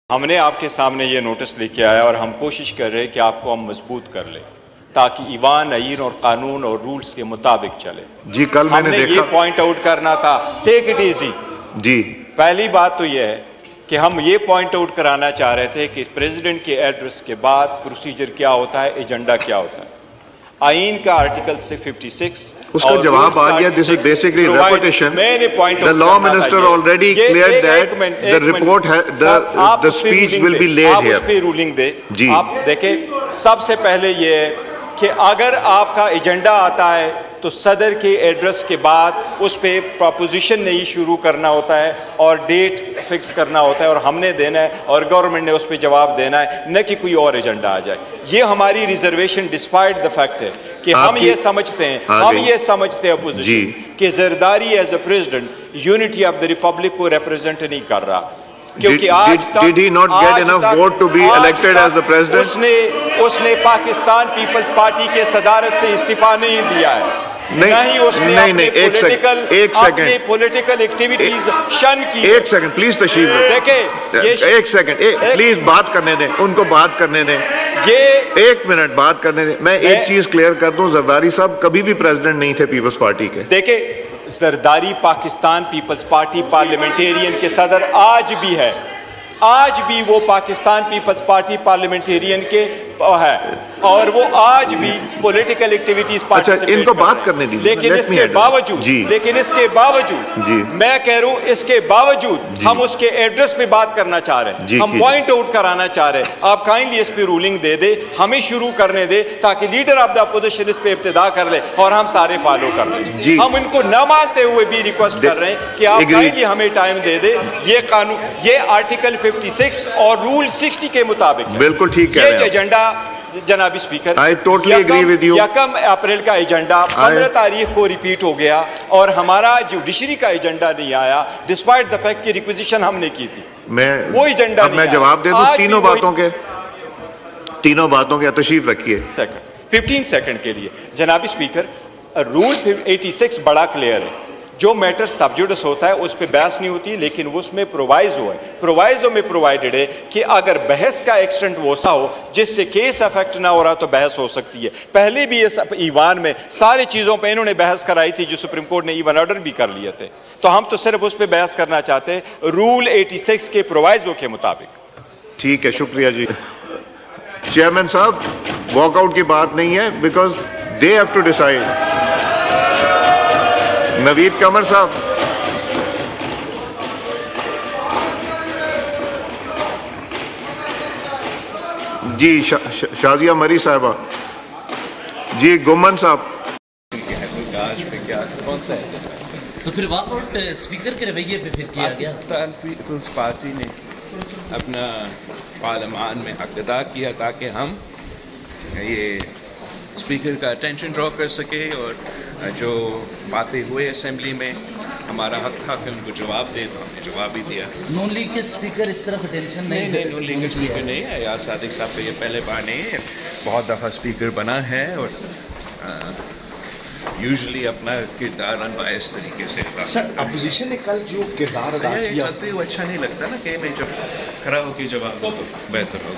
हमने आपके सामने ये नोटिस लेके आया और हम कोशिश कर रहे हैं कि आपको हम मजबूत कर लें ताकि ईवान आईन और कानून और रूल्स के मुताबिक चले। जी कल मैंने देखा, ये पॉइंट आउट करना था, टेक इट इजी। जी पहली बात तो ये है कि हम ये पॉइंट आउट कराना चाह रहे थे कि प्रेसिडेंट के एड्रेस के बाद प्रोसीजर क्या होता है, एजेंडा क्या होता है। आईन का आर्टिकल 56 उसका जवाब आ गया। This is basically repetition. The law minister already cleared that the report the speech will be laid here. आप उस पे रूलिंग दे जी। आप देखें, सबसे पहले ये है कि अगर आपका एजेंडा आता है तो सदर के एड्रेस के बाद उस पे प्रोपोजिशन नहीं शुरू करना होता है और डेट फिक्स करना होता है और हमने देना है और गवर्नमेंट ने उस पे जवाब देना है, न कि कोई और एजेंडा आ जाए। ये हमारी रिजर्वेशन डिस्पाइट द फैक्ट है कि हम ये समझते हैं अपोजिशन कि Zardari as a president unity of the republic को रिप्रेजेंट नहीं कर रहा, क्योंकि आज उसने पाकिस्तान पीपल्स पार्टी के सदारत से इस्तीफा नहीं दिया है, नहीं उसने अपनी पॉलिटिकल एक्टिविटीज शन की। एक सेकंड प्लीज तशरीफ देखिए, एक सेकंड प्लीज बात करने दें, उनको बात करने दें, ये एक मिनट बात करने दें। मैं एक चीज क्लियर कर दूं, जरदारी साहब कभी भी प्रेसिडेंट नहीं थे पीपल्स पार्टी के। देखिए, जरदारी पाकिस्तान पीपल्स पार्टी पार्लियामेंटेरियन के सदर आज भी है, आज भी वो पाकिस्तान पीपल्स पार्टी पार्लियामेंटेरियन के है और वो आज भी पॉलिटिकल एक्टिविटीज पार्टिसिपेट इनको बात करने दीजिए। लेकिन इसके बावजूद मैं कह रहा हूं, इसके बावजूद हम उसके एड्रेस पे बात करना चाह रहे हैं, हम पॉइंट आउट कराना चाह रहे हैं। आप काइंडली इस पे रूलिंग दे दे, हमें शुरू करने दे ताकि लीडर ऑफ द अपोजिशन इस पे इब्तिदा कर ले और हम सारे फॉलो कर लें। हम इनको न मानते हुए भी रिक्वेस्ट कर रहे हैं कि आप काइंडली हमें टाइम दे दे। ये कानून, ये आर्टिकल 56 और रूल 60 के मुताबिक बिल्कुल ठीक है। ये एजेंडा जनाबी speaker, I totally agree with you। 1 April का एजेंडा 15 तारीख को रिपीट हो गया और हमारा जुडिशरी का एजेंडा नहीं आया, डिस्पाइट द फैक्ट की रिक्विजिशन हमने की थी। वो एजेंडा नहीं, मैं जवाब दे दूं तीनों बातों के तशरीफ रखिए 15 सेकंड के लिए। जनाबी स्पीकर, रूल 86 बड़ा क्लियर है, जो मैटर सब्जुडिस होता है उस पर बहस नहीं होती, लेकिन उसमें प्रोवाइजो है। प्रोवाइजो में प्रोवाइडेड है कि अगर बहस का एक्सटेंट वैसा हो जिससे केस अफेक्ट ना हो रहा तो बहस हो सकती है। पहले भी इस ईवान में सारी चीज़ों पे इन्होंने बहस कराई थी, जो सुप्रीम कोर्ट ने ईवन ऑर्डर भी कर लिए थे, तो हम तो सिर्फ उस पर बहस करना चाहते हैं रूल 86 के प्रोवाइजो के मुताबिक। ठीक है, शुक्रिया जी। चेयरमैन साहब, वॉकआउट की बात नहीं है, because they have to decide. Naveed Qamar साहब, जी शाजिया मरी साहबा, जी गुमन साहब। कौन सा है? तो फिर वॉकआउट स्पीकर के रवैये पे फिर किया गया। पाकिस्तान पीपल्स पार्टी ने अपना पार्लियामान में हक अदा किया ताकि हम ये स्पीकर का अटेंशन ड्रॉ कर सके और जो बातें हुए असेंबली में हमारा हक था कि उनको जवाब दे, तो हमने जवाब भी दिया। नून लीग के स्पीकर इस तरफ अटेंशन नहीं, नून लीग के स्पीकर नहीं है। यार सादिक साहब का ये पहले बार नहीं है, बहुत दफ़ा स्पीकर बना है और यूजुअली अपना किरदार अनबायस तरीके से। सर, अपोजिशन ने कल जो किरदार अदा किया, चलते हुए अच्छा नहीं लगता ना कि मैं जब खड़ा होकर जवाब दूं तो बेहतर हो।